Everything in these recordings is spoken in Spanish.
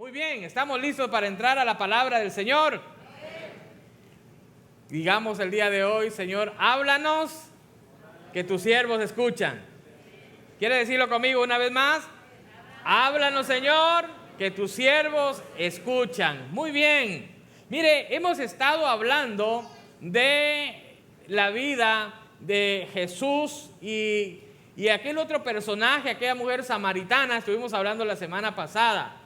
Muy bien, estamos listos para entrar a la palabra del Señor. Digamos el día de hoy: Señor, háblanos, que tus siervos escuchan. ¿Quiere decirlo conmigo una vez más? Háblanos, Señor, que tus siervos escuchan. Muy bien. Mire, hemos estado hablando de la vida de Jesús y aquel otro personaje, aquella mujer samaritana. Estuvimos hablando la semana pasada.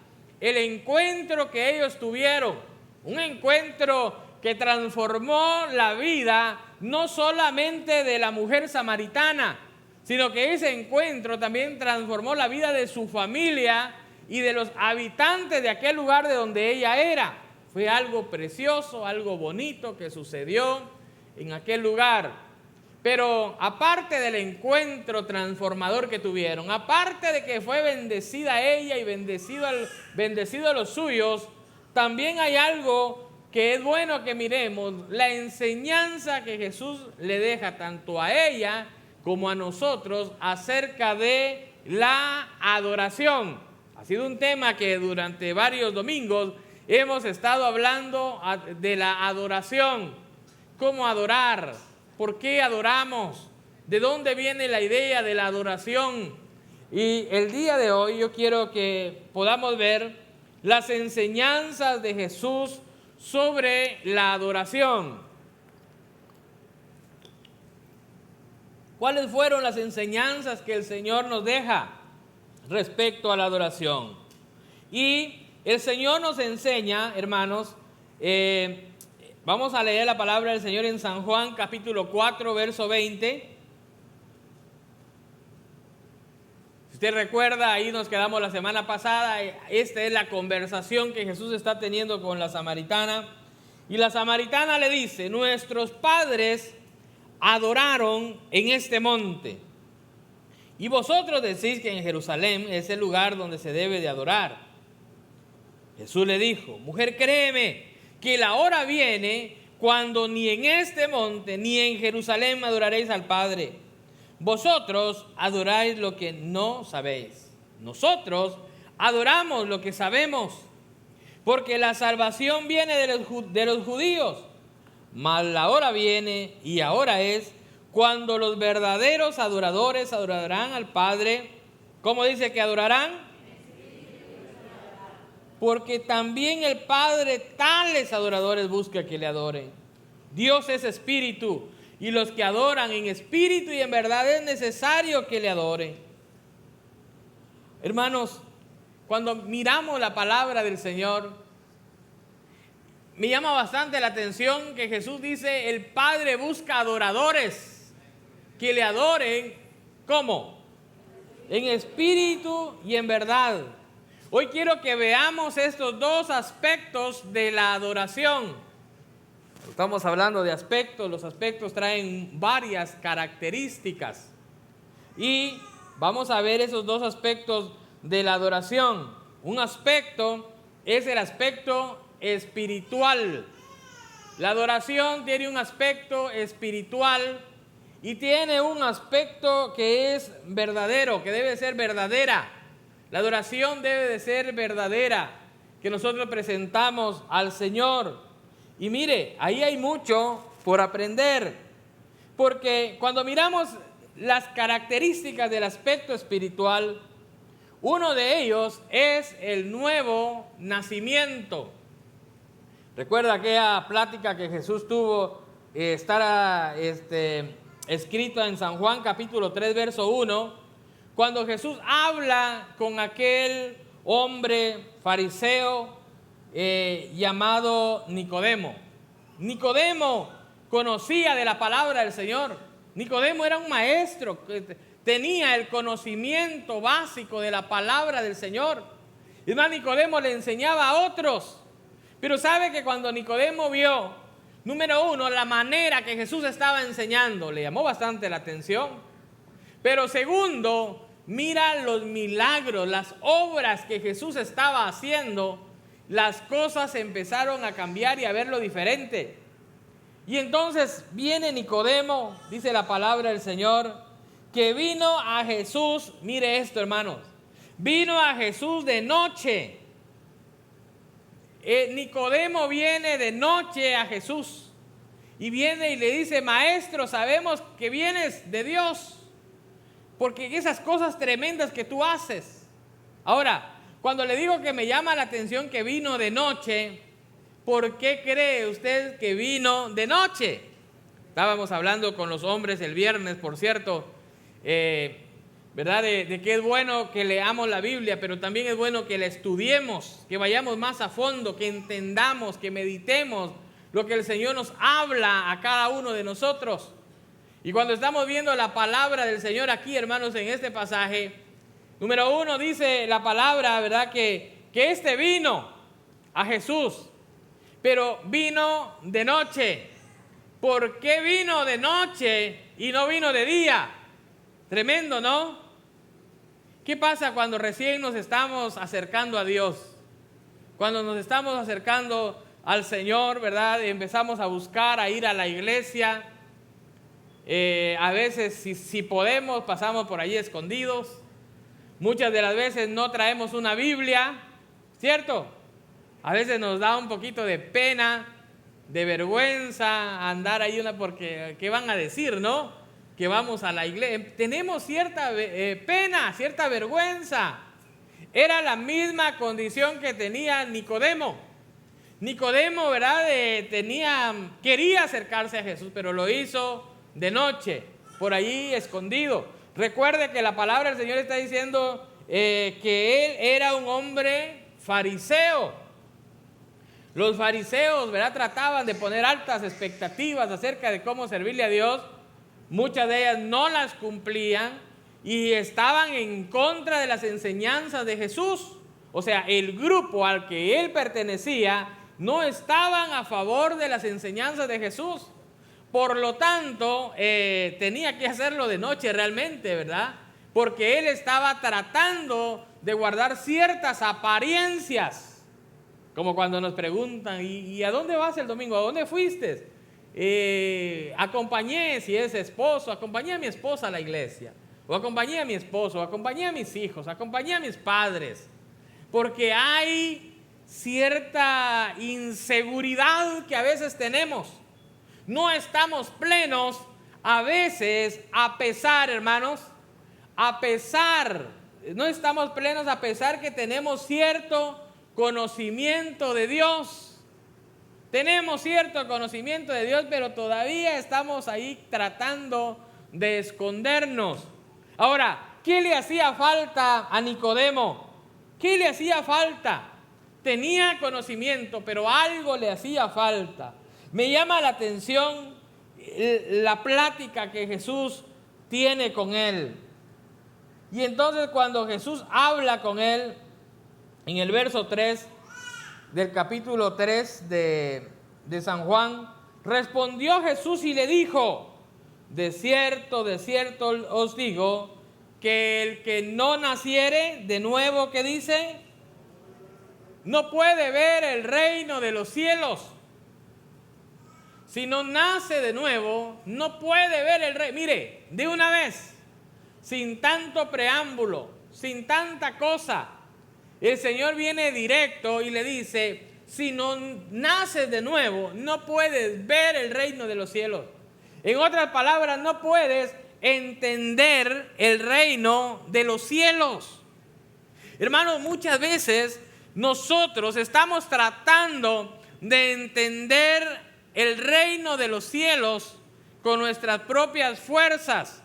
El encuentro que ellos tuvieron, un encuentro que transformó la vida no solamente de la mujer samaritana, sino que ese encuentro también transformó la vida de su familia y de los habitantes de aquel lugar de donde ella era. Fue algo precioso, algo bonito que sucedió en aquel lugar. Pero aparte del encuentro transformador que tuvieron, aparte de que fue bendecida ella y bendecido a los suyos, también hay algo que es bueno que miremos: la enseñanza que Jesús le deja tanto a ella como a nosotros acerca de la adoración. Ha sido un tema que durante varios domingos hemos estado hablando de la adoración. ¿Cómo adorar? ¿Por qué adoramos? ¿De dónde viene la idea de la adoración? Y el día de hoy yo quiero que podamos ver las enseñanzas de Jesús sobre la adoración. ¿Cuáles fueron las enseñanzas que el Señor nos deja respecto a la adoración? Y el Señor nos enseña, hermanos, vamos a leer la palabra del Señor en San Juan capítulo 4, verso 20. Si usted recuerda, ahí nos quedamos la semana pasada. Esta es la conversación que Jesús está teniendo con la samaritana. Y la samaritana le dice: nuestros padres adoraron en este monte, y vosotros decís que en Jerusalén es el lugar donde se debe de adorar. Jesús le dijo: mujer, créeme que la hora viene cuando ni en este monte ni en Jerusalén adoraréis al Padre. Vosotros adoráis lo que no sabéis. Nosotros adoramos lo que sabemos, porque la salvación viene de los judíos. Mas la hora viene, y ahora es, cuando los verdaderos adoradores adorarán al Padre. ¿Cómo dice que adorarán? Porque también el Padre tales adoradores busca que le adoren. Dios es espíritu, y los que adoran en espíritu y en verdad es necesario que le adoren. Hermanos, cuando miramos la palabra del Señor, me llama bastante la atención que Jesús dice: el Padre busca adoradores que le adoren. ¿Cómo? En espíritu y en verdad. Hoy quiero que veamos estos dos aspectos de la adoración. Estamos hablando de aspectos. Los aspectos traen varias características. Y vamos a ver esos dos aspectos de la adoración. Un aspecto es el aspecto espiritual. La adoración tiene un aspecto espiritual y tiene un aspecto que es verdadero, que debe ser verdadera. La adoración debe de ser verdadera, que nosotros presentamos al Señor. Y mire, ahí hay mucho por aprender, porque cuando miramos las características del aspecto espiritual, uno de ellos es el nuevo nacimiento. Recuerda aquella plática que Jesús tuvo, escrita en San Juan capítulo 3, verso 1, cuando Jesús habla con aquel hombre fariseo llamado Nicodemo. Nicodemo conocía de la palabra del Señor. Nicodemo era un maestro que tenía el conocimiento básico de la palabra del Señor. Y más, Nicodemo le enseñaba a otros. Pero sabe que cuando Nicodemo vio, número uno, la manera que Jesús estaba enseñando, le llamó bastante la atención. Pero segundo, mira los milagros, las obras que Jesús estaba haciendo. Las cosas empezaron a cambiar y a verlo diferente. Y entonces viene Nicodemo, dice la palabra del Señor, que vino a Jesús. Mire esto, hermanos: vino a Jesús de noche Nicodemo viene de noche a Jesús y viene y le dice: maestro, sabemos que vienes de Dios, porque esas cosas tremendas que tú haces. Ahora, cuando le digo que me llama la atención que vino de noche, ¿por qué cree usted que vino de noche? Estábamos hablando con los hombres el viernes, por cierto, ¿verdad? De que es bueno que leamos la Biblia, pero también es bueno que la estudiemos, que vayamos más a fondo, que entendamos, que meditemos lo que el Señor nos habla a cada uno de nosotros. Y cuando estamos viendo la palabra del Señor aquí, hermanos, en este pasaje, número 1 dice la palabra, ¿verdad? Que este vino a Jesús, pero vino de noche. ¿Por qué vino de noche y no vino de día? Tremendo, ¿no? ¿Qué pasa cuando recién nos estamos acercando a Dios? Cuando nos estamos acercando al Señor, ¿verdad? Empezamos a buscar, a ir a la iglesia. A veces, si podemos, pasamos por allí escondidos. Muchas de las veces no traemos una Biblia, ¿cierto? A veces nos da un poquito de pena, de vergüenza andar ahí porque ¿qué van a decir, no? Que vamos a la iglesia. Tenemos cierta pena, cierta vergüenza. Era la misma condición que tenía Nicodemo. Nicodemo, ¿verdad? Quería acercarse a Jesús, pero lo hizo de noche, por allí escondido. Recuerde que la palabra del Señor está diciendo que él era un hombre fariseo. Los fariseos, ¿verdad?, trataban de poner altas expectativas acerca de cómo servirle a Dios. Muchas de ellas no las cumplían y estaban en contra de las enseñanzas de Jesús. O sea, el grupo al que él pertenecía no estaban a favor de las enseñanzas de Jesús. Por lo tanto, tenía que hacerlo de noche realmente, ¿verdad? Porque él estaba tratando de guardar ciertas apariencias. Como cuando nos preguntan: ¿y a dónde vas el domingo? ¿A dónde fuiste? Acompañé, si es esposo, acompañé a mi esposa a la iglesia. O acompañé a mi esposo, o acompañé a mis hijos, acompañé a mis padres. Porque hay cierta inseguridad que a veces tenemos. No estamos plenos a veces, a pesar, hermanos, no estamos plenos a pesar que tenemos cierto conocimiento de Dios. Tenemos cierto conocimiento de Dios, pero todavía estamos ahí tratando de escondernos. Ahora, ¿qué le hacía falta a Nicodemo? ¿Qué le hacía falta? Tenía conocimiento, pero algo le hacía falta. Me llama la atención la plática que Jesús tiene con él. Y entonces cuando Jesús habla con él, en el verso 3 del capítulo 3 de San Juan, respondió Jesús y le dijo: de cierto os digo, que el que no naciere de nuevo, ¿qué dice? No puede ver el reino de los cielos. Si no nace de nuevo, no puede ver el reino. Mire, de una vez, sin tanto preámbulo, sin tanta cosa, el Señor viene directo y le dice: si no naces de nuevo, no puedes ver el reino de los cielos. En otras palabras, no puedes entender el reino de los cielos. Hermanos, muchas veces nosotros estamos tratando de entender el reino de los cielos con nuestras propias fuerzas,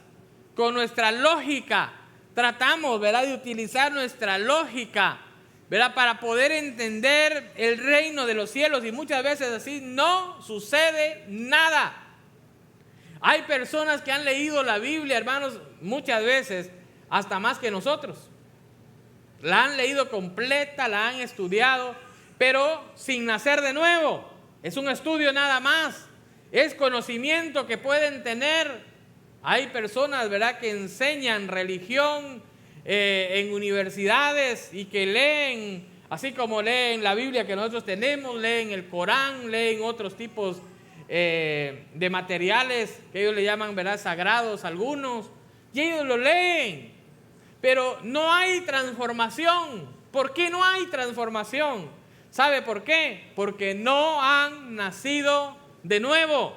con nuestra lógica. Tratamos, ¿verdad?, de utilizar nuestra lógica, ¿verdad?, para poder entender el reino de los cielos, y muchas veces así no sucede nada. Hay personas que han leído la Biblia, hermanos, muchas veces hasta más que nosotros. La han leído completa, la han estudiado, pero sin nacer de nuevo. Es un estudio nada más, es conocimiento que pueden tener. Hay personas, ¿verdad?, que enseñan religión en universidades y que leen, así como leen la Biblia que nosotros tenemos, leen el Corán, leen otros tipos de materiales que ellos le llaman, ¿verdad?, sagrados algunos, y ellos lo leen, pero no hay transformación. ¿Por qué no hay transformación? ¿Sabe por qué? Porque no han nacido de nuevo.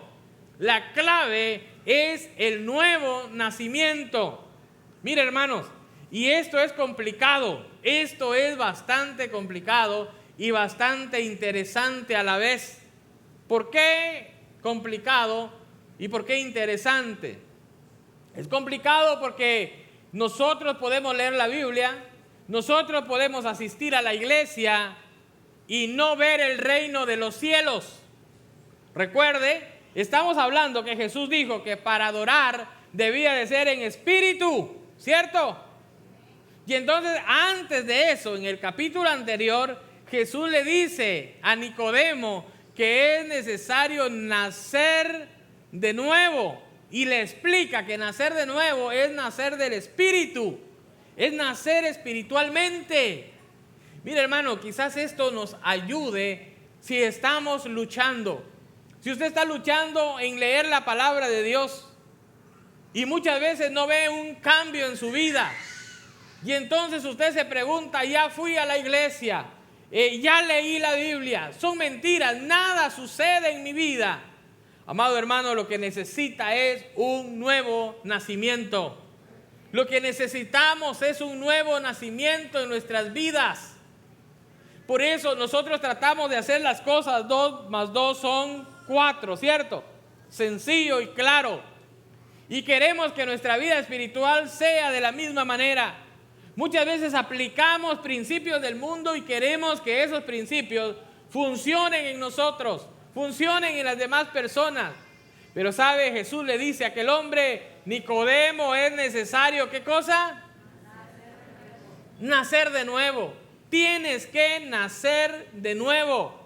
La clave es el nuevo nacimiento. Mire, hermanos, y esto es complicado, esto es bastante complicado y bastante interesante a la vez. ¿Por qué complicado y por qué interesante? Es complicado porque nosotros podemos leer la Biblia, nosotros podemos asistir a la iglesia y no ver el reino de los cielos. Recuerde, estamos hablando que Jesús dijo que para adorar debía de ser en espíritu, ¿cierto? Y entonces antes de eso, en el capítulo anterior, Jesús le dice a Nicodemo que es necesario nacer de nuevo. Y le explica que nacer de nuevo es nacer del espíritu, es nacer espiritualmente. Mire, hermano, quizás esto nos ayude si estamos luchando. Si usted está luchando en leer la palabra de Dios y muchas veces no ve un cambio en su vida, y entonces usted se pregunta, ya fui a la iglesia, ya leí la Biblia, son mentiras, nada sucede en mi vida. Amado hermano, lo que necesita es un nuevo nacimiento. Lo que necesitamos es un nuevo nacimiento en nuestras vidas. Por eso nosotros tratamos de hacer las cosas 2 más 2 son 4, ¿cierto? Sencillo y claro. Y queremos que nuestra vida espiritual sea de la misma manera. Muchas veces aplicamos principios del mundo y queremos que esos principios funcionen en nosotros, funcionen en las demás personas. Pero sabe, Jesús le dice a aquel hombre, Nicodemo, es necesario, ¿qué cosa? Nacer de nuevo. Tienes que nacer de nuevo.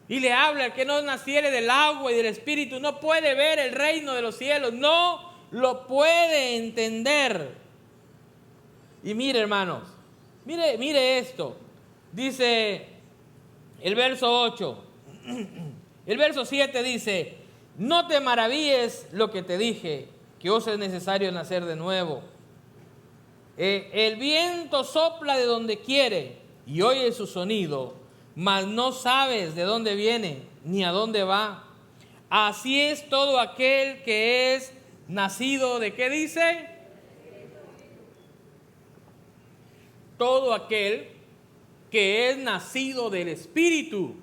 Y le habla, el que no naciere del agua y del espíritu no puede ver el reino de los cielos, no lo puede entender. Y mire, hermanos, mire esto. Dice el verso 8. El verso 7 dice, no te maravilles lo que te dije, que os es necesario nacer de nuevo. El viento sopla de donde quiere y oyes su sonido, mas no sabes de dónde viene ni a dónde va. Así es todo aquel que es nacido, ¿de qué dice? Todo aquel que es nacido del Espíritu.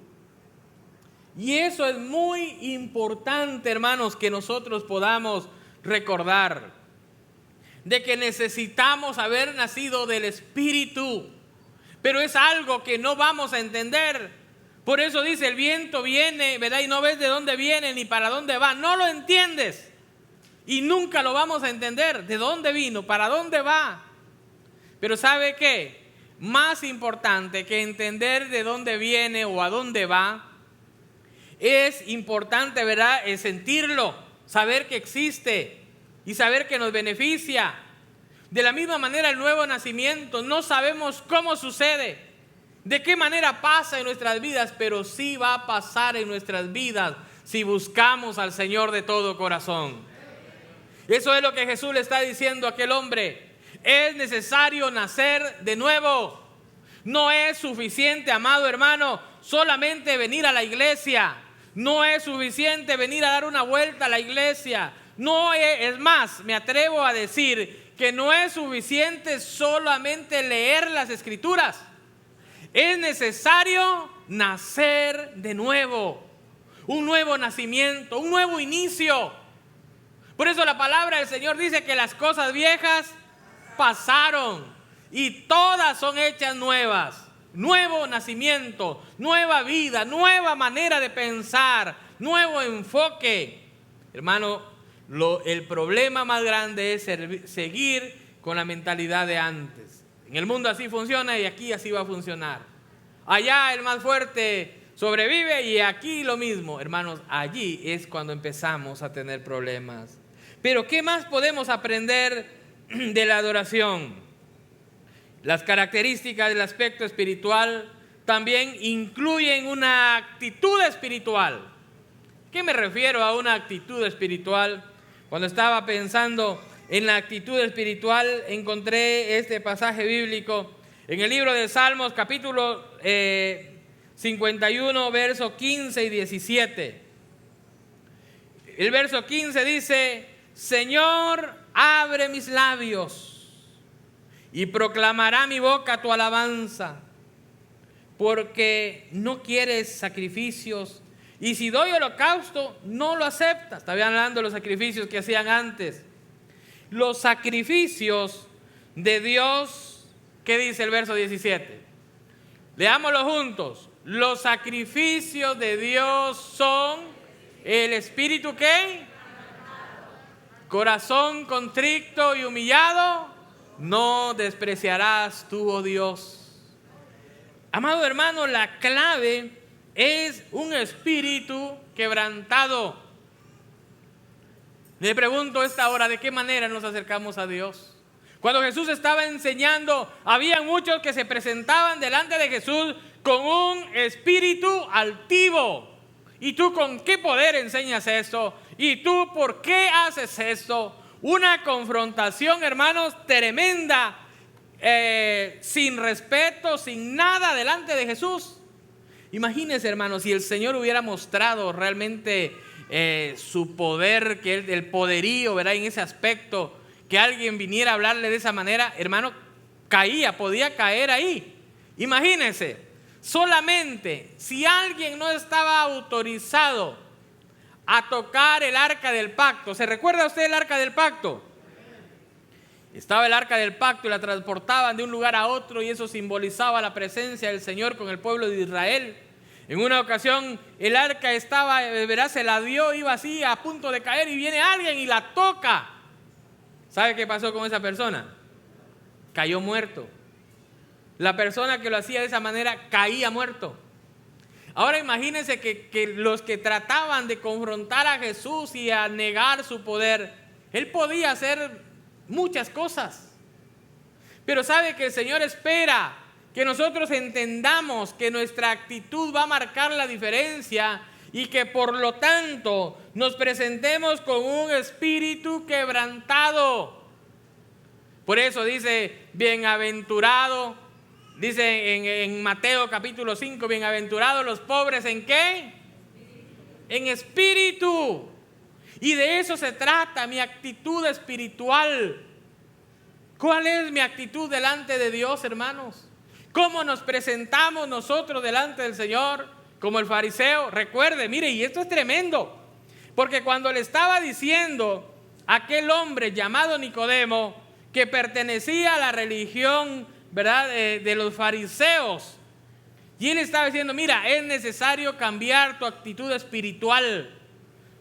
Y eso es muy importante, hermanos, que nosotros podamos recordar, de que necesitamos haber nacido del Espíritu, pero es algo que no vamos a entender. Por eso dice, el viento viene, ¿verdad? Y no ves de dónde viene ni para dónde va, no lo entiendes y nunca lo vamos a entender, de dónde vino, para dónde va. Pero ¿sabe qué? Más importante que entender de dónde viene o a dónde va, es importante, ¿verdad?, es sentirlo, saber que existe y saber que nos beneficia. De la misma manera el nuevo nacimiento, no sabemos cómo sucede, de qué manera pasa en nuestras vidas, pero sí va a pasar en nuestras vidas si buscamos al Señor de todo corazón. Eso es lo que Jesús le está diciendo a aquel hombre. Es necesario nacer de nuevo. No es suficiente, amado hermano, solamente venir a la iglesia. No es suficiente venir a dar una vuelta a la iglesia. No es más, me atrevo a decir que no es suficiente solamente leer las Escrituras. Es necesario nacer de nuevo. Un nuevo nacimiento, un nuevo inicio. Por eso la palabra del Señor dice que las cosas viejas pasaron y todas son hechas nuevas. Nuevo nacimiento, nueva vida, nueva manera de pensar, nuevo enfoque. Hermano, el problema más grande es seguir con la mentalidad de antes. En el mundo así funciona y aquí así va a funcionar. Allá el más fuerte sobrevive y aquí lo mismo. Hermanos, allí es cuando empezamos a tener problemas. Pero ¿qué más podemos aprender de la adoración? Las características del aspecto espiritual también incluyen una actitud espiritual. ¿Qué me refiero a una actitud espiritual? Cuando estaba pensando en la actitud espiritual, encontré este pasaje bíblico en el libro de Salmos, capítulo 51, versos 15 y 17. El verso 15 dice: Señor, abre mis labios y proclamará mi boca tu alabanza, porque no quieres sacrificios, y si doy holocausto no lo aceptas. Estaban hablando de los sacrificios que hacían antes. Los sacrificios de Dios, ¿qué dice el verso 17? Leámoslo juntos. Los sacrificios de Dios son el espíritu, ¿qué? Corazón contrito y humillado no despreciarás tú, oh Dios. Amado hermano, la clave es un espíritu quebrantado. Le pregunto a esta hora, ¿de qué manera nos acercamos a Dios? Cuando Jesús estaba enseñando, había muchos que se presentaban delante de Jesús con un espíritu altivo. ¿Y tú con qué poder enseñas esto? ¿Y tú por qué haces esto? Una confrontación, hermanos, tremenda, sin respeto, sin nada delante de Jesús. Imagínense, hermanos, si el Señor hubiera mostrado realmente su poder, que el poderío, ¿verdad? En ese aspecto, que alguien viniera a hablarle de esa manera, hermano, podía caer ahí. Imagínense, solamente si alguien no estaba autorizado a tocar el arca del pacto. ¿Se recuerda usted el arca del pacto? Estaba el arca del pacto y la transportaban de un lugar a otro, y eso simbolizaba la presencia del Señor con el pueblo de Israel. En una ocasión el arca estaba, verás, se la dio, iba así a punto de caer, y viene alguien y la toca. ¿Sabe qué pasó con esa persona? Cayó muerto. La persona que lo hacía de esa manera caía muerto. Ahora imagínense que los que trataban de confrontar a Jesús y a negar su poder, él podía hacer muchas cosas. Pero sabe que el Señor espera que nosotros entendamos que nuestra actitud va a marcar la diferencia, y que por lo tanto nos presentemos con un espíritu quebrantado. Por eso dice, bienaventurado. Dice en Mateo capítulo 5, bienaventurados los pobres, ¿en qué? En espíritu. Y de eso se trata, mi actitud espiritual. ¿Cuál es mi actitud delante de Dios, hermanos? ¿Cómo nos presentamos nosotros delante del Señor? Como el fariseo. Recuerde, mire, y esto es tremendo, porque cuando le estaba diciendo a aquel hombre llamado Nicodemo, que pertenecía a la religión, ¿verdad?, de los fariseos, y él estaba diciendo: mira, es necesario cambiar tu actitud espiritual.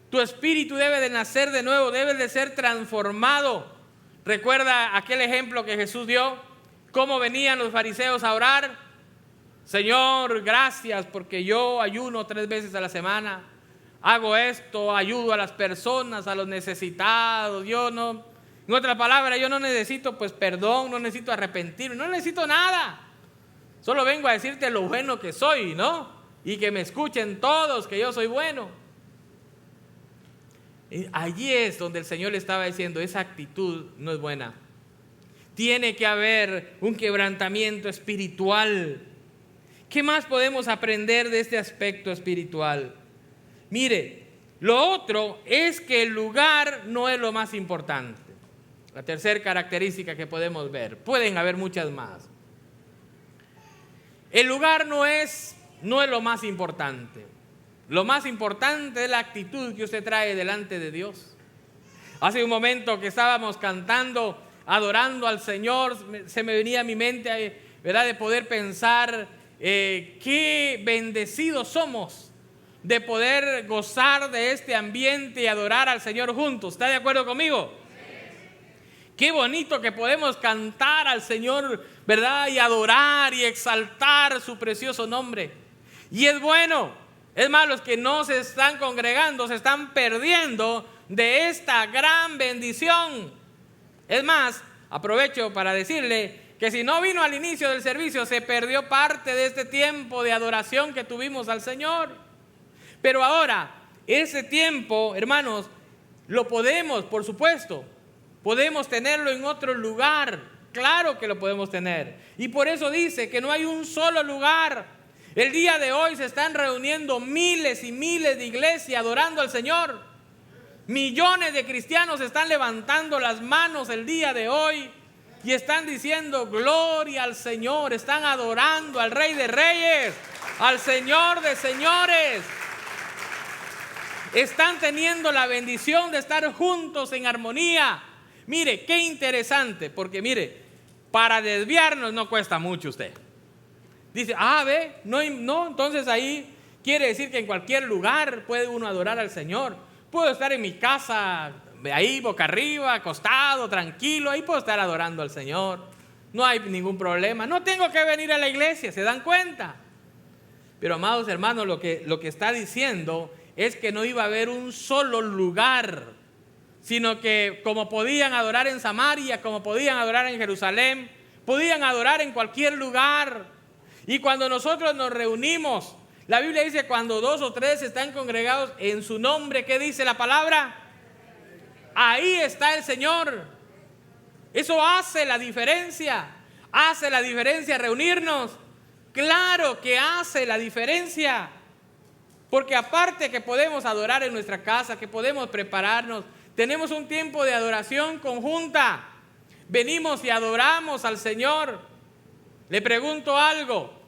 Tu espíritu debe de nacer de nuevo, debe de ser transformado. Recuerda aquel ejemplo que Jesús dio, cómo venían los fariseos a orar: Señor, gracias porque yo ayuno 3 veces a la semana, hago esto, ayudo a las personas, a los necesitados. En otras palabras, yo no necesito perdón, no necesito arrepentirme, no necesito nada. Solo vengo a decirte lo bueno que soy, ¿no? Y que me escuchen todos, que yo soy bueno. Allí es donde el Señor le estaba diciendo: esa actitud no es buena. Tiene que haber un quebrantamiento espiritual. ¿Qué más podemos aprender de este aspecto espiritual? Mire, lo otro es que el lugar no es lo más importante. La tercera característica que podemos ver, pueden haber muchas más. El lugar no es lo más importante. Lo más importante es la actitud que usted trae delante de Dios. Hace un momento que estábamos cantando, adorando al Señor, se me venía a mi mente, ¿verdad?, de poder pensar qué bendecidos somos de poder gozar de este ambiente y adorar al Señor juntos. ¿Está de acuerdo conmigo? Qué bonito que podemos cantar al Señor, ¿verdad?, y adorar y exaltar su precioso nombre. Y es bueno. Es más, los que no se están congregando se están perdiendo de esta gran bendición. Es más, aprovecho para decirle que si no vino al inicio del servicio, se perdió parte de este tiempo de adoración que tuvimos al Señor. Pero ahora, ese tiempo, hermanos, lo podemos, por supuesto, podemos tenerlo en otro lugar. Claro que lo podemos tener. Y por eso dice que no hay un solo lugar. El día de hoy se están reuniendo miles y miles de iglesias adorando al Señor. Millones de cristianos están levantando las manos el día de hoy y están diciendo gloria al Señor. Están adorando al Rey de Reyes, al Señor de Señores. Están teniendo la bendición de estar juntos en armonía. Mire, qué interesante, porque mire, para desviarnos no cuesta mucho usted. Dice, ve, no, entonces ahí quiere decir que en cualquier lugar puede uno adorar al Señor. Puedo estar en mi casa, ahí boca arriba, acostado, tranquilo, ahí puedo estar adorando al Señor. No hay ningún problema, no tengo que venir a la iglesia, ¿se dan cuenta? Pero amados hermanos, lo que está diciendo es que no iba a haber un solo lugar, sino que como podían adorar en Samaria, como podían adorar en Jerusalén, podían adorar en cualquier lugar. Y cuando nosotros nos reunimos, la Biblia dice cuando 2 o 3 están congregados en su nombre, ¿qué dice la palabra? Ahí está el Señor. Eso hace la diferencia. Hace la diferencia reunirnos. Claro que hace la diferencia. Porque aparte que podemos adorar en nuestra casa, que podemos prepararnos, tenemos un tiempo de adoración conjunta. Venimos y adoramos al Señor. Le pregunto algo.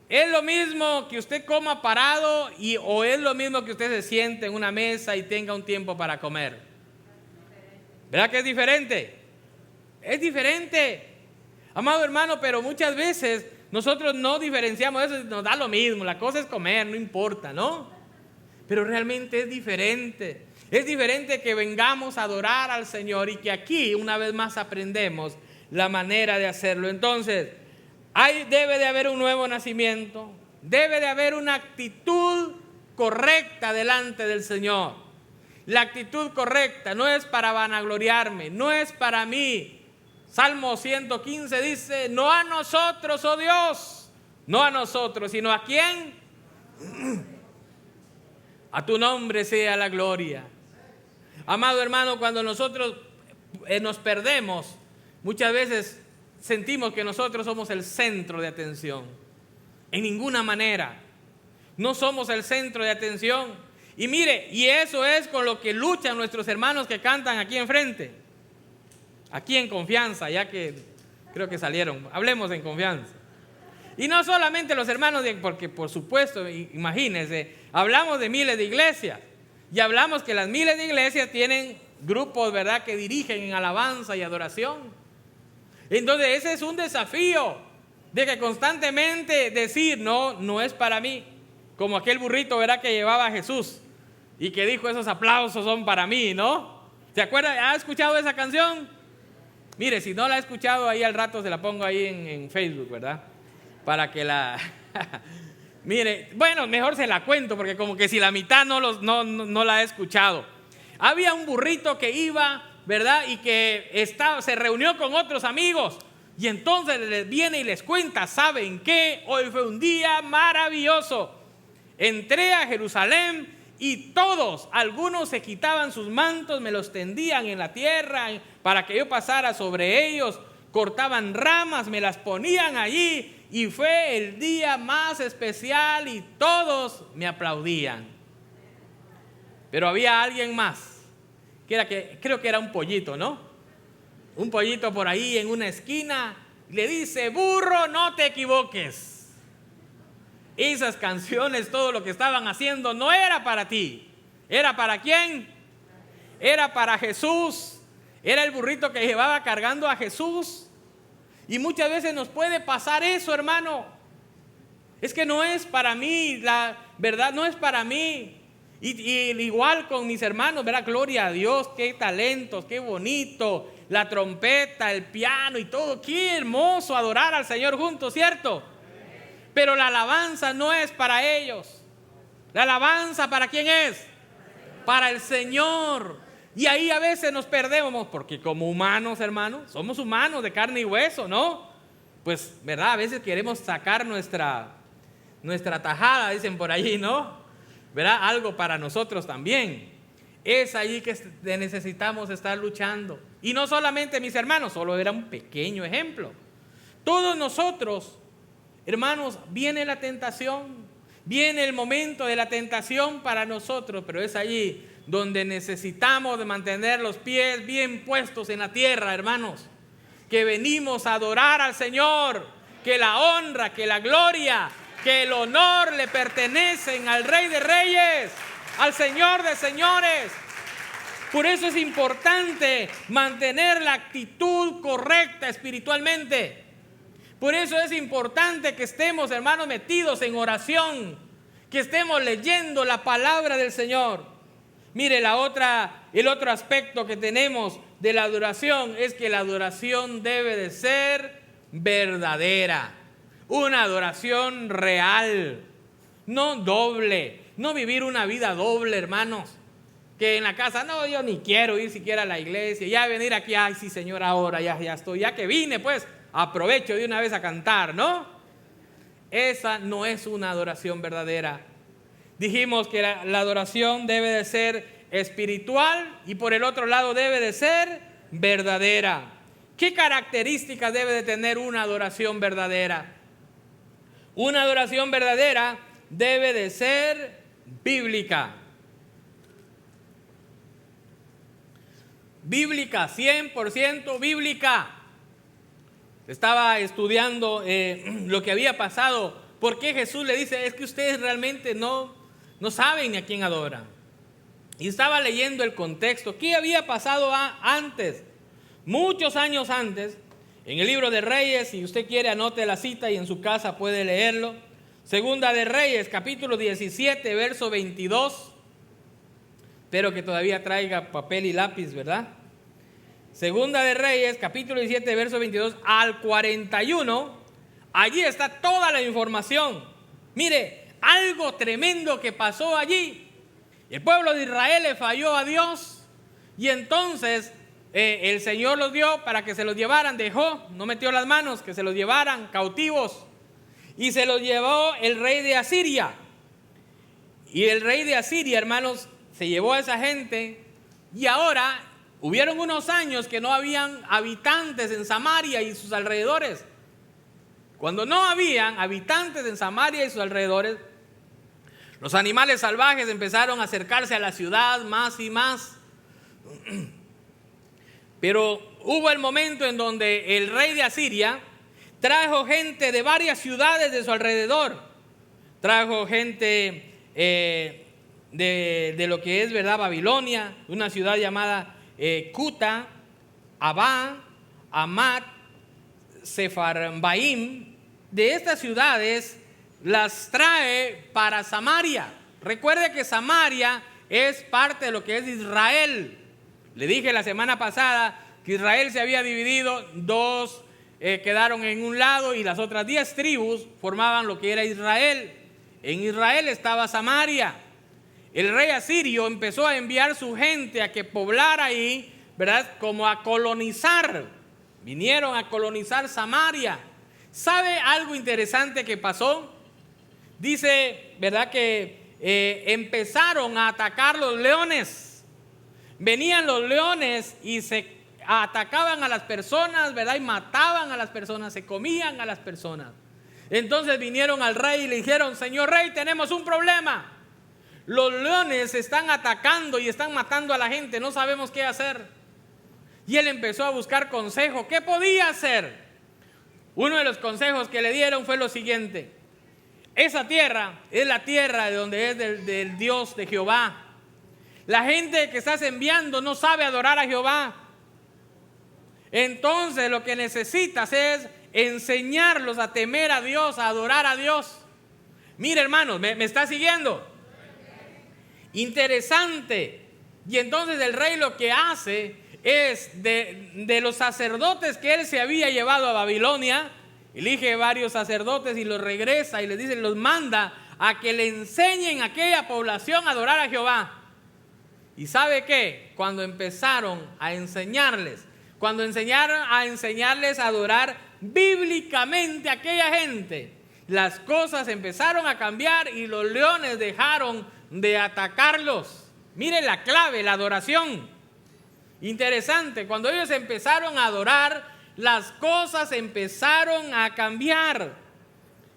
¿Es lo mismo que usted coma parado o es lo mismo que usted se siente en una mesa y tenga un tiempo para comer? ¿Verdad que es diferente? Es diferente. Amado hermano, pero muchas veces nosotros no diferenciamos eso, nos da lo mismo, la cosa es comer, no importa, ¿no? Pero realmente es diferente. Es diferente que vengamos a adorar al Señor y que aquí una vez más aprendemos la manera de hacerlo. Entonces, debe de haber un nuevo nacimiento, debe de haber una actitud correcta delante del Señor. La actitud correcta no es para vanagloriarme, no es para mí. Salmo 115 dice, no a nosotros, oh Dios, no a nosotros, sino a quién. A tu nombre sea la gloria. Amado hermano, cuando nosotros nos perdemos, muchas veces sentimos que nosotros somos el centro de atención. En ninguna manera. No somos el centro de atención. Y mire, y eso es con lo que luchan nuestros hermanos que cantan aquí enfrente. Aquí en confianza, ya que creo que salieron. Hablemos en confianza. Y no solamente los hermanos, porque por supuesto, imagínense, hablamos de miles de iglesias. Y hablamos que las miles de iglesias tienen grupos, ¿verdad?, que dirigen en alabanza y adoración. Entonces ese es un desafío de que constantemente decir, no es para mí. Como aquel burrito, ¿verdad?, que llevaba a Jesús y que dijo, esos aplausos son para mí, ¿no? ¿Se acuerda? ¿Ha escuchado esa canción? Mire, si no la ha escuchado, ahí al rato se la pongo ahí en Facebook, ¿verdad? Para que la... Mire, bueno, mejor se la cuento, porque como que si la mitad no la he escuchado. Había un burrito que iba, ¿verdad?, y que se reunió con otros amigos. Y entonces les viene y les cuenta, ¿saben qué? Hoy fue un día maravilloso. Entré a Jerusalén y todos, algunos se quitaban sus mantos, me los tendían en la tierra para que yo pasara sobre ellos. Cortaban ramas, me las ponían allí. Y fue el día más especial y todos me aplaudían. Pero había alguien más, creo que era un pollito, ¿no? Un pollito por ahí en una esquina, le dice, burro, no te equivoques. Esas canciones, todo lo que estaban haciendo, no era para ti. ¿Era para quién? Era para Jesús. Era el burrito que llevaba cargando a Jesús. Y muchas veces nos puede pasar eso, hermano. Es que no es para mí, la verdad no es para mí. Y igual con mis hermanos, ¿verdad? Gloria a Dios, qué talentos, qué bonito. La trompeta, el piano y todo, qué hermoso adorar al Señor juntos, ¿cierto? Pero la alabanza no es para ellos. La alabanza, ¿para quién es? Para el Señor. Y ahí a veces nos perdemos, porque como humanos, hermanos, somos humanos de carne y hueso, ¿no? Pues, ¿verdad? A veces queremos sacar nuestra tajada, dicen por allí, ¿no? ¿Verdad? Algo para nosotros también. Es allí que necesitamos estar luchando. Y no solamente mis hermanos, solo era un pequeño ejemplo. Todos nosotros, hermanos, viene la tentación, viene el momento de la tentación para nosotros, pero es allí donde necesitamos de mantener los pies bien puestos en la tierra, hermanos, que venimos a adorar al Señor, que la honra, que la gloria, que el honor le pertenecen al Rey de Reyes, al Señor de Señores. Por eso es importante mantener la actitud correcta espiritualmente. Por eso es importante que estemos, hermanos, metidos en oración, que estemos leyendo la palabra del Señor. Mire, el otro aspecto que tenemos de la adoración es que la adoración debe de ser verdadera. Una adoración real, no doble, no vivir una vida doble, hermanos. Que en la casa, no, yo ni quiero ir siquiera a la iglesia, ya venir aquí, ay sí Señor, ahora ya estoy, ya que vine pues, aprovecho de una vez a cantar, ¿no? Esa no es una adoración verdadera. Dijimos que la adoración debe de ser espiritual y por el otro lado debe de ser verdadera. ¿Qué características debe de tener una adoración verdadera? Una adoración verdadera debe de ser bíblica. Bíblica, 100% bíblica. Estaba estudiando lo que había pasado. ¿Por qué Jesús le dice? Es que ustedes realmente no saben a quién adoran. Y estaba leyendo el contexto. ¿Qué había pasado antes? Muchos años antes, en el libro de Reyes, si usted quiere anote la cita y en su casa puede leerlo. Segunda de Reyes, capítulo 17, verso 22. Espero que todavía traiga papel y lápiz, ¿verdad? Segunda de Reyes, capítulo 17, verso 22 al 41. Allí está toda la información. Mire, algo tremendo que pasó allí. El pueblo de Israel le falló a Dios y entonces el Señor los dio para que se los llevaran. Dejó, no metió las manos, que se los llevaran cautivos. Y se los llevó el rey de Asiria. Y el rey de Asiria, hermanos, se llevó a esa gente y ahora hubieron unos años que no habían habitantes en Samaria y sus alrededores. Cuando no habían habitantes en Samaria y sus alrededores, los animales salvajes empezaron a acercarse a la ciudad más y más. Pero hubo el momento en donde el rey de Asiria trajo gente de varias ciudades de su alrededor. Trajo gente de lo que es, ¿verdad?, Babilonia, una ciudad llamada Cuta, Abá, Amat, Sefarbaim. De estas ciudades las trae para Samaria. Recuerde que Samaria es parte de lo que es Israel. Le dije la semana pasada que Israel se había dividido, dos quedaron en un lado y las otras 10 tribus formaban lo que era Israel. En Israel estaba Samaria. El rey asirio empezó a enviar su gente a que poblara ahí, ¿verdad?, como a colonizar. Vinieron a colonizar Samaria. ¿Sabe algo interesante que pasó? Dice, ¿verdad?, que empezaron a atacar los leones. Venían los leones y se atacaban a las personas, ¿verdad?, y mataban a las personas, se comían a las personas. Entonces vinieron al rey y le dijeron: señor rey, tenemos un problema. Los leones están atacando y están matando a la gente, no sabemos qué hacer. Y él empezó a buscar consejo. ¿Qué podía hacer? Uno de los consejos que le dieron fue lo siguiente: esa tierra es la tierra de donde es del Dios de Jehová. La gente que estás enviando no sabe adorar a Jehová. Entonces lo que necesitas es enseñarlos a temer a Dios, a adorar a Dios. Mire, hermanos, ¿me está siguiendo? Interesante. Y entonces el rey lo que hace es de los sacerdotes que él se había llevado a Babilonia, elige varios sacerdotes y los regresa y les dice, los manda a que le enseñen a aquella población a adorar a Jehová. ¿Y sabe qué? Cuando empezaron a enseñarles, cuando enseñaron a enseñarles a adorar bíblicamente a aquella gente, las cosas empezaron a cambiar y los leones dejaron de atacarlos. Mire la clave, la adoración. Interesante, cuando ellos empezaron a adorar, las cosas empezaron a cambiar.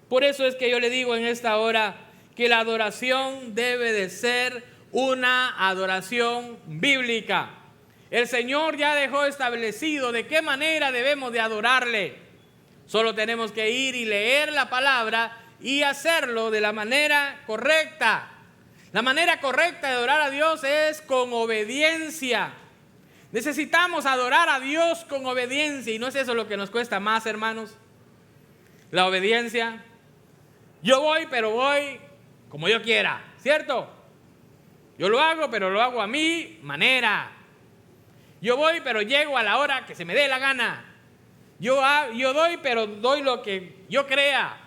Por eso es que yo le digo en esta hora que la adoración debe de ser una adoración bíblica. El Señor ya dejó establecido de qué manera debemos de adorarle. Solo tenemos que ir y leer la palabra y hacerlo de la manera correcta. La manera correcta de adorar a Dios es con obediencia. Necesitamos adorar a Dios con obediencia. ¿Y no es eso lo que nos cuesta más, hermanos? La obediencia. Yo voy, pero voy como yo quiera, ¿cierto? Yo lo hago, pero lo hago a mi manera. Yo voy, pero llego a la hora que se me dé la gana. Yo doy, pero doy lo que yo crea.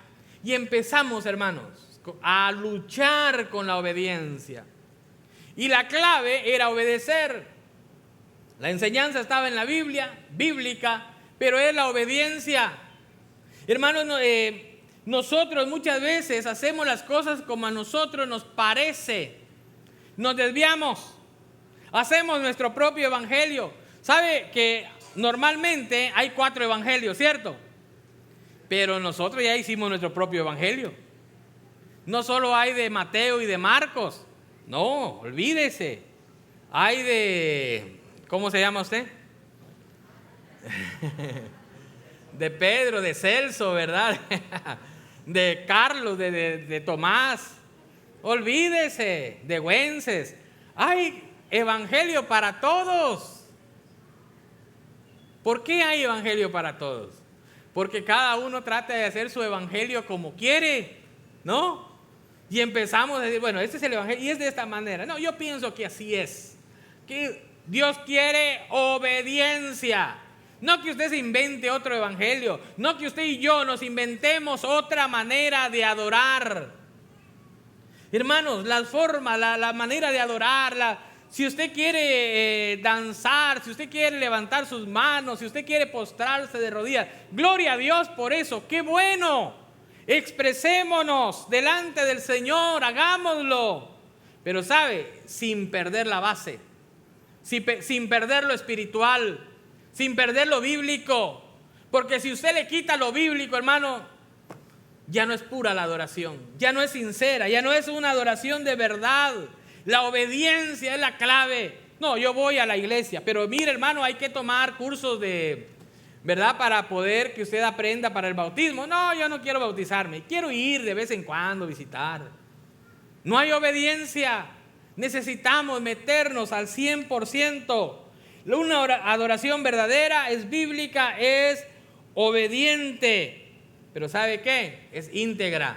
Y empezamos, hermanos, a luchar con la obediencia. Y la clave era obedecer. La enseñanza estaba en la Biblia, bíblica, pero es la obediencia. Hermanos, nosotros muchas veces hacemos las cosas como a nosotros nos parece. Nos desviamos. Hacemos nuestro propio evangelio. ¿Sabe que normalmente hay 4 evangelios, cierto? Pero nosotros ya hicimos nuestro propio evangelio. No solo hay de Mateo y de Marcos. No, olvídese. Hay de... ¿Cómo se llama usted? De Pedro, de Celso, ¿verdad? De Carlos, de Tomás. Olvídese, de Güences. Hay evangelio para todos. ¿Por qué hay evangelio para todos? Porque cada uno trata de hacer su evangelio como quiere, ¿no? Y empezamos a decir, bueno, este es el evangelio y es de esta manera. No, yo pienso que así es. Que Dios quiere obediencia. No que usted se invente otro evangelio. No que usted y yo nos inventemos otra manera de adorar. Hermanos, las formas, la manera de adorar, si usted quiere danzar, si usted quiere levantar sus manos, si usted quiere postrarse de rodillas, gloria a Dios por eso, qué bueno. Expresémonos delante del Señor, hagámoslo. Pero sabe, sin perder la base, sin perder lo espiritual, sin perder lo bíblico. Porque si usted le quita lo bíblico, hermano, ya no es pura la adoración, ya no es sincera, ya no es una adoración de verdad. La obediencia es la clave. No, yo voy a la iglesia, pero mire, hermano, hay que tomar cursos de, ¿verdad? Para poder que usted aprenda para el bautismo. No, yo no quiero bautizarme, quiero ir de vez en cuando, visitar. No hay obediencia. Necesitamos meternos al 100%. Una adoración verdadera es bíblica, es obediente. Pero ¿sabe qué? Es íntegra.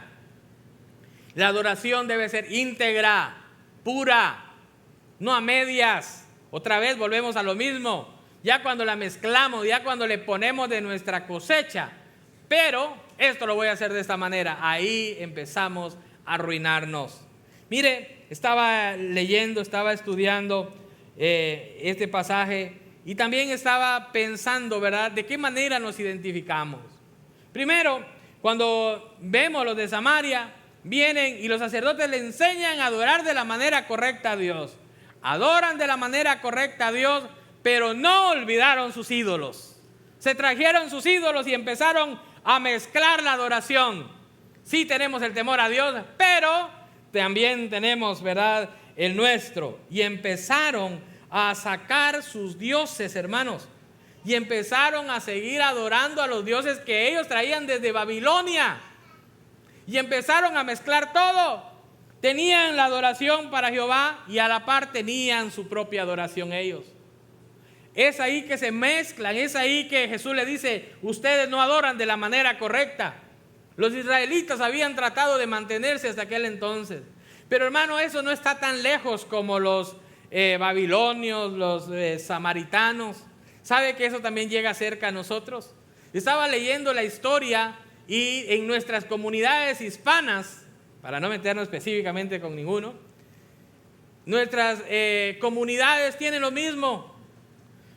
La adoración debe ser íntegra, pura, no a medias. Otra vez volvemos a lo mismo. Ya cuando la mezclamos, ya cuando le ponemos de nuestra cosecha. Pero esto lo voy a hacer de esta manera. Ahí empezamos a arruinarnos. Mire, estaba leyendo, estaba estudiando este pasaje y también estaba pensando, ¿verdad? ¿De qué manera nos identificamos? Primero, cuando vemos los de Samaria, vienen y los sacerdotes le enseñan a adorar de la manera correcta a Dios. Adoran de la manera correcta a Dios, pero no olvidaron sus ídolos. Se trajeron sus ídolos y empezaron a mezclar la adoración. Sí tenemos el temor a Dios, pero también tenemos, ¿verdad?, el nuestro. Y empezaron a sacar sus dioses, hermanos. Y empezaron a seguir adorando a los dioses que ellos traían desde Babilonia. Y empezaron a mezclar todo. Tenían la adoración para Jehová y a la par tenían su propia adoración ellos. Es ahí que se mezclan, es ahí que Jesús le dice, ustedes no adoran de la manera correcta. Los israelitas habían tratado de mantenerse hasta aquel entonces. Pero hermano, eso no está tan lejos como los babilonios, los samaritanos. ¿Sabe que eso también llega cerca a nosotros? Estaba leyendo la historia y en nuestras comunidades hispanas, para no meternos específicamente con ninguno, nuestras comunidades tienen lo mismo.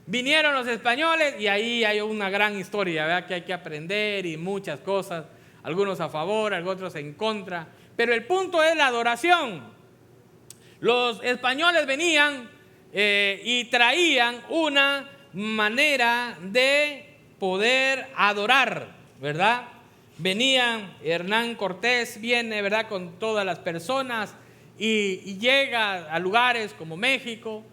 Vinieron los españoles y ahí hay una gran historia, ¿verdad?, que hay que aprender y muchas cosas, algunos a favor, otros en contra. Pero el punto es la adoración. Los españoles venían y traían una manera de poder adorar, ¿verdad? Venía Hernán Cortés, viene, ¿verdad?, con todas las personas y llega a lugares como México.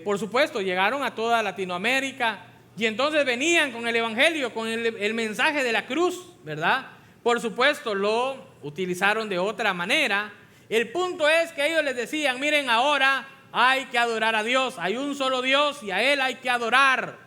Por supuesto, llegaron a toda Latinoamérica y entonces venían con el evangelio, con el mensaje de la cruz, ¿verdad? Por supuesto, lo utilizaron de otra manera. El punto es que ellos les decían: miren, ahora hay que adorar a Dios, hay un solo Dios y a Él hay que adorar.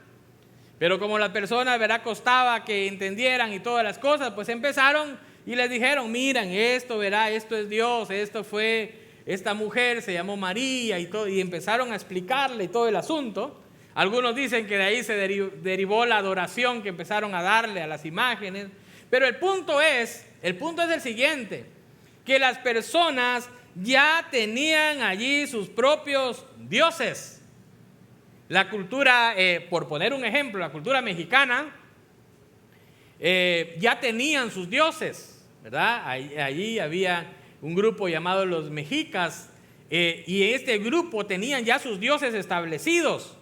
Pero como las personas, ¿verdad?, costaba que entendieran y todas las cosas, pues empezaron y les dijeron: miren, esto, ¿verdad?, esto es Dios, esto fue, esta mujer se llamó María y todo, y empezaron a explicarle todo el asunto. Algunos dicen que de ahí se derivó la adoración que empezaron a darle a las imágenes. Pero el punto es el siguiente: que las personas ya tenían allí sus propios dioses. La cultura, por poner un ejemplo, la cultura mexicana, ya tenían sus dioses, ¿verdad? Allí había un grupo llamado los mexicas, y este grupo tenían ya sus dioses establecidos.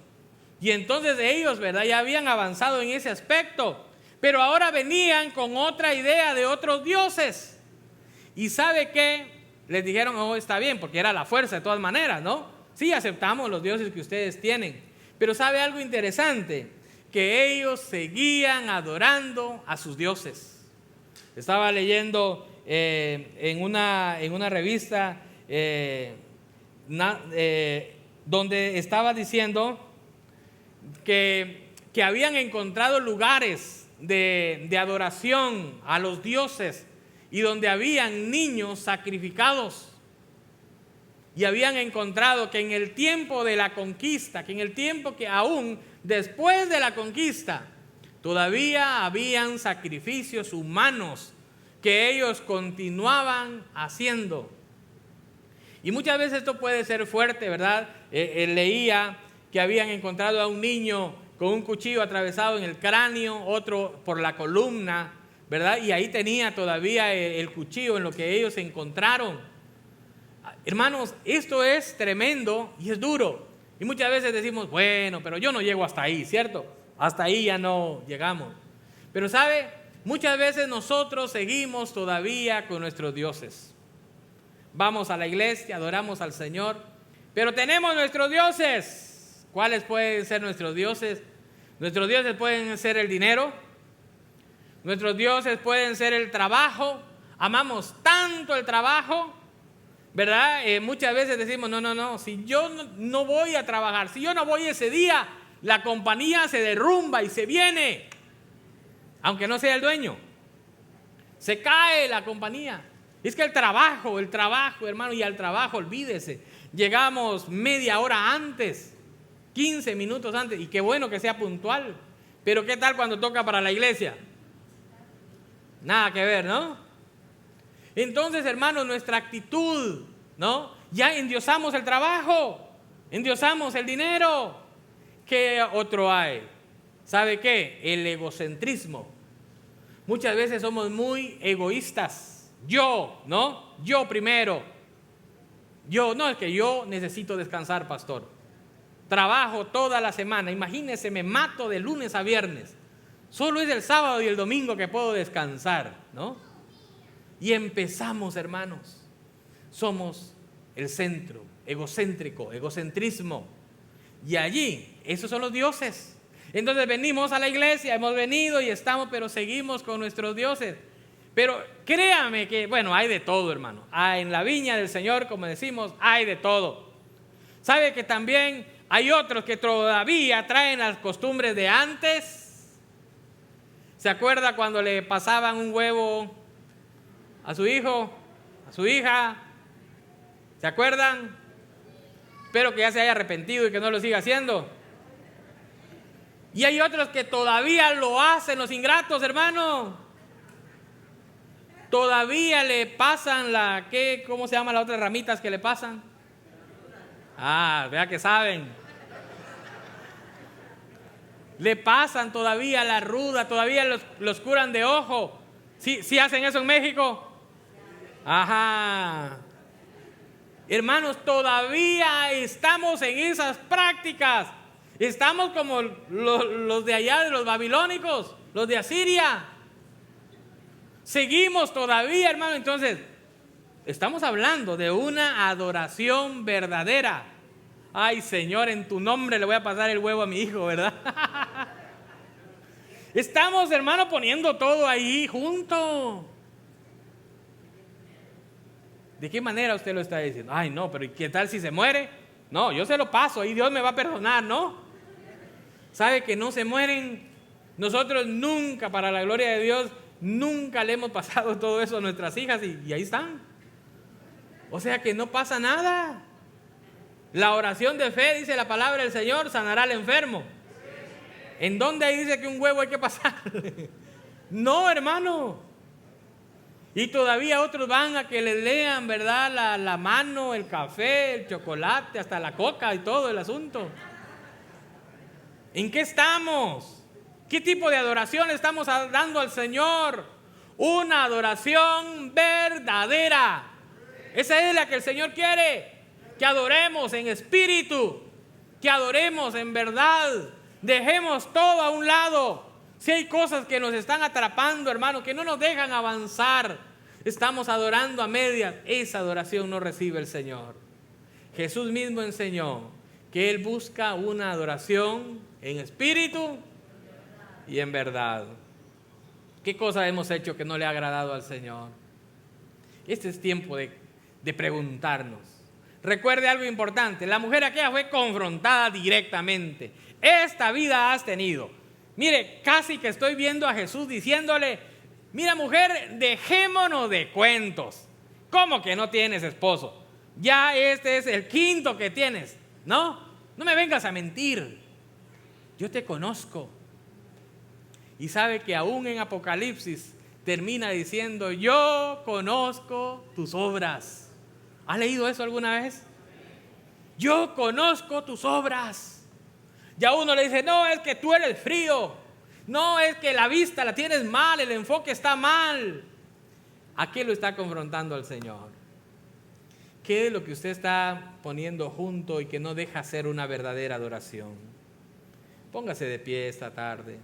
Y entonces ellos, ¿verdad?, ya habían avanzado en ese aspecto, pero ahora venían con otra idea de otros dioses. ¿Y sabe qué? Les dijeron: oh, está bien, porque era la fuerza de todas maneras, ¿no? Sí, aceptamos los dioses que ustedes tienen. Pero ¿sabe algo interesante? Que ellos seguían adorando a sus dioses. Estaba leyendo en una revista donde estaba diciendo que habían encontrado lugares de adoración a los dioses y donde habían niños sacrificados. Y habían encontrado que en el tiempo de la conquista, que en el tiempo que aún después de la conquista, todavía habían sacrificios humanos que ellos continuaban haciendo. Y muchas veces esto puede ser fuerte, ¿verdad? Leía que habían encontrado a un niño con un cuchillo atravesado en el cráneo, otro por la columna, ¿verdad? Y ahí tenía todavía el cuchillo en lo que ellos encontraron. Hermanos, esto es tremendo y es duro. Y muchas veces decimos: bueno, pero yo no llego hasta ahí, ¿cierto? Hasta ahí ya no llegamos. Pero ¿sabe? Muchas veces nosotros seguimos todavía con nuestros dioses. Vamos a la iglesia, adoramos al Señor, pero tenemos nuestros dioses. ¿Cuáles pueden ser nuestros dioses? Nuestros dioses pueden ser el dinero. Nuestros dioses pueden ser el trabajo. Amamos tanto el trabajo, ¿verdad? Muchas veces decimos: no, si yo no voy a trabajar, si yo no voy ese día, la compañía se derrumba y se viene, aunque no sea el dueño, se cae la compañía. Es que el trabajo, hermano, y al trabajo, olvídese, llegamos media hora antes, 15 minutos antes, y qué bueno que sea puntual, pero ¿qué tal cuando toca para la iglesia? Nada que ver, ¿no? Entonces, hermanos, nuestra actitud, ¿no? Ya endiosamos el trabajo, endiosamos el dinero. ¿Qué otro hay? ¿Sabe qué? El egocentrismo. Muchas veces somos muy egoístas. Yo, ¿no? Yo primero. No, es que yo necesito descansar, pastor. Trabajo toda la semana. Imagínese, me mato de lunes a viernes. Solo es el sábado y el domingo que puedo descansar, ¿no? Y empezamos, hermanos, somos el centro, egocentrismo. Y allí, esos son los dioses. Entonces venimos a la iglesia, hemos venido y estamos, pero seguimos con nuestros dioses. Pero créame que, bueno, hay de todo, hermano. En la viña del Señor, como decimos, hay de todo. ¿Sabe que también hay otros que todavía traen las costumbres de antes? ¿Se acuerda cuando le pasaban un huevo a su hijo, a su hija? ¿Se acuerdan? Espero que ya se haya arrepentido y que no lo siga haciendo. Y hay otros que todavía lo hacen, los ingratos, hermano. Todavía le pasan ¿cómo se llaman las otras ramitas que le pasan? Vea que saben. Le pasan todavía la ruda, todavía los curan de ojo. ¿Sí hacen eso en México? Ajá. Hermanos, todavía estamos en esas prácticas. Estamos como los de allá, de los babilónicos, los de Asiria. Seguimos todavía, hermano. Entonces, estamos hablando de una adoración verdadera. Ay, Señor, en tu nombre le voy a pasar el huevo a mi hijo, ¿verdad? Estamos, hermano, poniendo todo ahí junto. ¿De qué manera usted lo está diciendo? Ay, no, pero ¿qué tal si se muere? No, yo se lo paso y Dios me va a perdonar, ¿no? ¿Sabe que no se mueren? Nosotros nunca, para la gloria de Dios, nunca le hemos pasado todo eso a nuestras hijas y ahí están. O sea que no pasa nada. La oración de fe, dice la palabra del Señor, sanará al enfermo. ¿En dónde ahí dice que un huevo hay que pasarle? No, hermano. Y todavía otros van a que les lean, ¿verdad? La mano, el café, el chocolate, hasta la coca y todo el asunto. ¿En qué estamos? ¿Qué tipo de adoración estamos dando al Señor? Una adoración verdadera. Esa es la que el Señor quiere. Que adoremos en espíritu. Que adoremos en verdad. Dejemos todo a un lado. Si hay cosas que nos están atrapando, hermano, que no nos dejan avanzar, estamos adorando a medias, esa adoración no recibe el Señor. Jesús mismo enseñó que Él busca una adoración en espíritu y en verdad. ¿Qué cosa hemos hecho que no le ha agradado al Señor? Este es tiempo de preguntarnos. Recuerde algo importante, la mujer aquella fue confrontada directamente. Esta vida has tenido. Mire, casi que estoy viendo a Jesús diciéndole, mira mujer, dejémonos de cuentos. ¿Cómo que no tienes esposo? Ya este es el quinto que tienes. No me vengas a mentir. Yo te conozco. Y sabe que aún en Apocalipsis termina diciendo, yo conozco tus obras. ¿Has leído eso alguna vez? Yo conozco tus obras. Ya uno le dice, no, es que tú eres frío. No, es que la vista la tienes mal, el enfoque está mal. ¿A qué lo está confrontando al Señor? ¿Qué es lo que usted está poniendo junto y que no deja ser una verdadera adoración? Póngase de pie esta tarde.